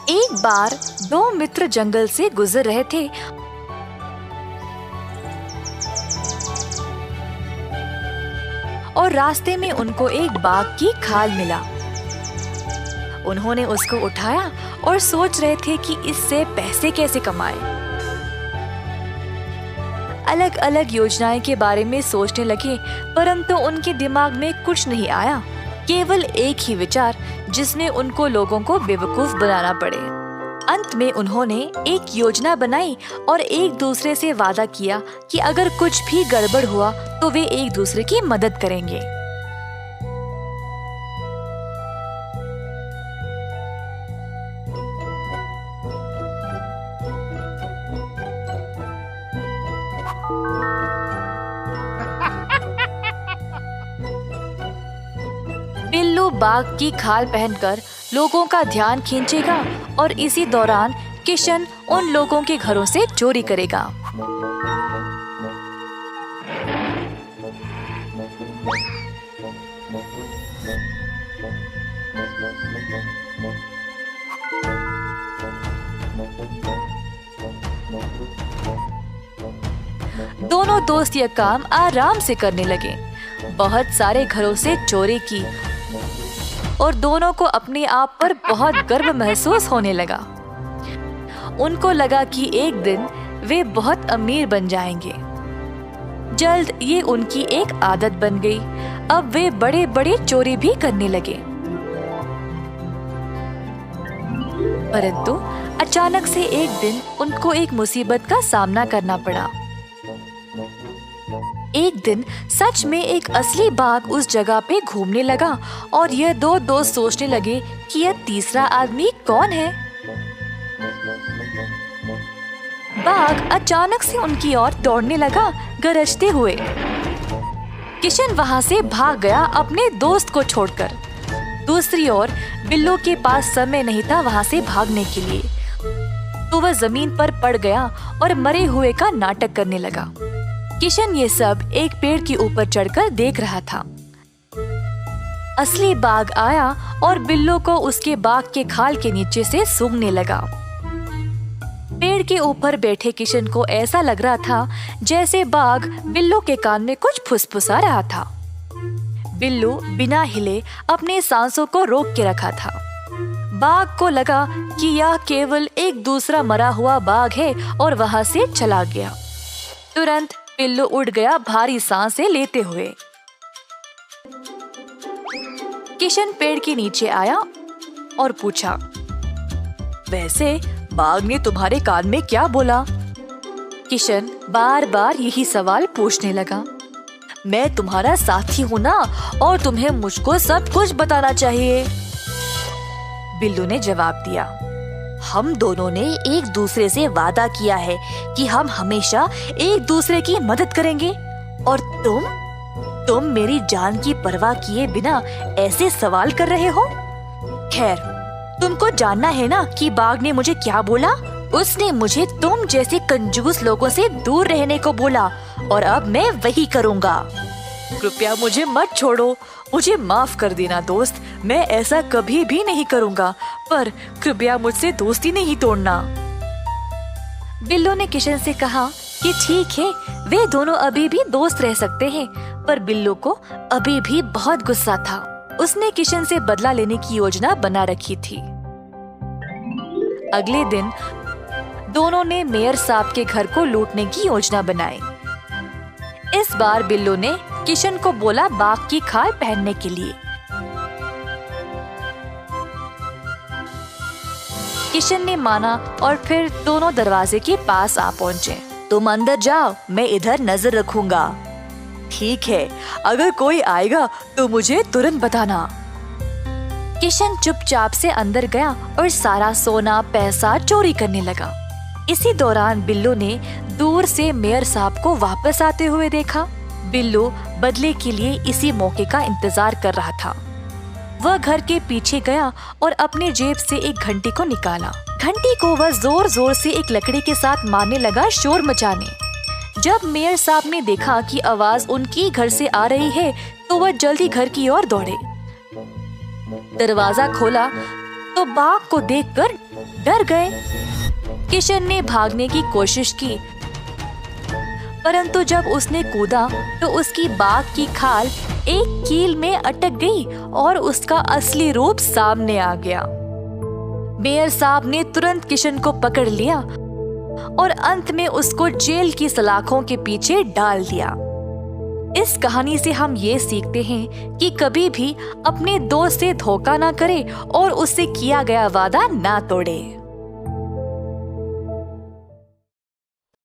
एक बार दो मित्र जंगल से गुजर रहे थे और रास्ते में उनको एक बाघ की खाल मिला। उन्होंने उसको उठाया और सोच रहे थे कि इससे पैसे कैसे कमाएं। अलग अलग योजनाएं के बारे में सोचने लगे, परंतु उनके दिमाग में कुछ नहीं आया, केवल एक ही विचार जिसमें उनको लोगों को बेवकूफ बनाना पड़े। अंत में उन्होंने एक योजना बनाई और एक दूसरे से वादा किया कि अगर कुछ भी गड़बड़ हुआ तो वे एक दूसरे की मदद करेंगे। बिल्लू बाघ की खाल पहनकर लोगों का ध्यान खींचेगा और इसी दौरान किशन उन लोगों के घरों से चोरी करेगा। दोनों दोस्त यह काम आराम से करने लगे। बहुत सारे घरों से चोरी की और दोनों को अपने आप पर बहुत गर्व महसूस होने लगा। उनको लगा कि एक दिन वे बहुत अमीर बन जाएंगे। जल्द ये उनकी एक आदत बन गई। अब वे बड़े बड़े चोरी भी करने लगे। परंतु अचानक से एक दिन उनको एक मुसीबत का सामना करना पड़ा। एक दिन सच में एक असली बाघ उस जगह पे घूमने लगा और ये दो दोस्त सोचने लगे कि यह तीसरा आदमी कौन है। बाघ अचानक से उनकी ओर दौड़ने लगा, गरजते हुए। किशन वहां से भाग गया अपने दोस्त को छोड़कर। दूसरी ओर बिल्लू के पास समय नहीं था वहां से भागने के लिए, तो वह जमीन पर पड़ गया और मरे हुए का नाटक करने लगा। किशन ये सब एक पेड़ के ऊपर चढ़कर देख रहा था। असली बाघ आया और बिल्लू को उसके बाघ के खाल के नीचे से सूंघने लगा। पेड़ के ऊपर बैठे किशन को ऐसा लग रहा था जैसे बाघ बिल्लू के कान में कुछ फुसफुसा रहा था। बिल्लू बिना हिले अपने सांसों को रोक के रखा था। बाघ को लगा कि यह केवल एक दूसरा मरा हुआ बाघ है और वहां से चला गया। तुरंत बिल्लू उड़ गया भारी सांसें लेते हुए। किशन पेड़ के नीचे आया और पूछा, वैसे बाघ ने तुम्हारे कान में क्या बोला? किशन बार बार यही सवाल पूछने लगा। मैं तुम्हारा साथी हूँ ना, और तुम्हें मुझको सब कुछ बताना चाहिए। बिल्लू ने जवाब दिया, हम दोनों ने एक दूसरे से वादा किया है कि हम हमेशा एक दूसरे की मदद करेंगे, और तुम मेरी जान की परवाह किए बिना ऐसे सवाल कर रहे हो। खैर, तुमको जानना है ना कि बाघ ने मुझे क्या बोला? उसने मुझे तुम जैसे कंजूस लोगों से दूर रहने को बोला, और अब मैं वही करूँगा। कृपया मुझे मत छोड़ो, मुझे माफ कर देना दोस्त, मैं ऐसा कभी भी नहीं करूँगा, पर कृपया मुझसे दोस्ती नहीं तोड़ना। बिल्लू ने किशन से कहा कि ठीक है, वे दोनों अभी भी दोस्त रह सकते हैं, पर बिल्लू को अभी भी बहुत गुस्सा था। उसने किशन से बदला लेने की योजना बना रखी थी। अगले दिन दोनों ने मेयर साहब के घर को लूटने की योजना बनाई। इस बार बिल्लू ने किशन को बोला बाघ की खाल पहनने के लिए। किशन ने माना और फिर दोनों दरवाजे के पास आ पहुँचे। तुम अंदर जाओ, मैं इधर नजर रखूंगा। ठीक है, अगर कोई आएगा तो मुझे तुरंत बताना। किशन चुपचाप से अंदर गया और सारा सोना पैसा चोरी करने लगा। इसी दौरान बिल्लू ने दूर से मेयर साहब को वापस आते हुए देखा। बिल्लू बदले के लिए इसी मौके का इंतजार कर रहा था। वह घर के पीछे गया और अपने जेब से एक घंटी को निकाला। घंटी को वह जोर जोर से एक लकड़ी के साथ मारने लगा, शोर मचाने। जब मेयर साहब ने देखा कि आवाज उनकी घर से आ रही है, तो वह जल्दी घर की ओर दौड़े। दरवाजा खोला तो बाघ को देखकर डर गए। किशन ने भागने की कोशिश की, परंतु जब उसने कूदा तो उसकी बाघ की खाल एक कील में अटक गई और उसका असली रूप सामने आ गया। मेयर साहब ने तुरंत किशन को पकड़ लिया और अंत में उसको जेल की सलाखों के पीछे डाल दिया। इस कहानी से हम ये सीखते हैं कि कभी भी अपने दोस्त से धोखा ना करें और उससे किया गया वादा ना तोड़े।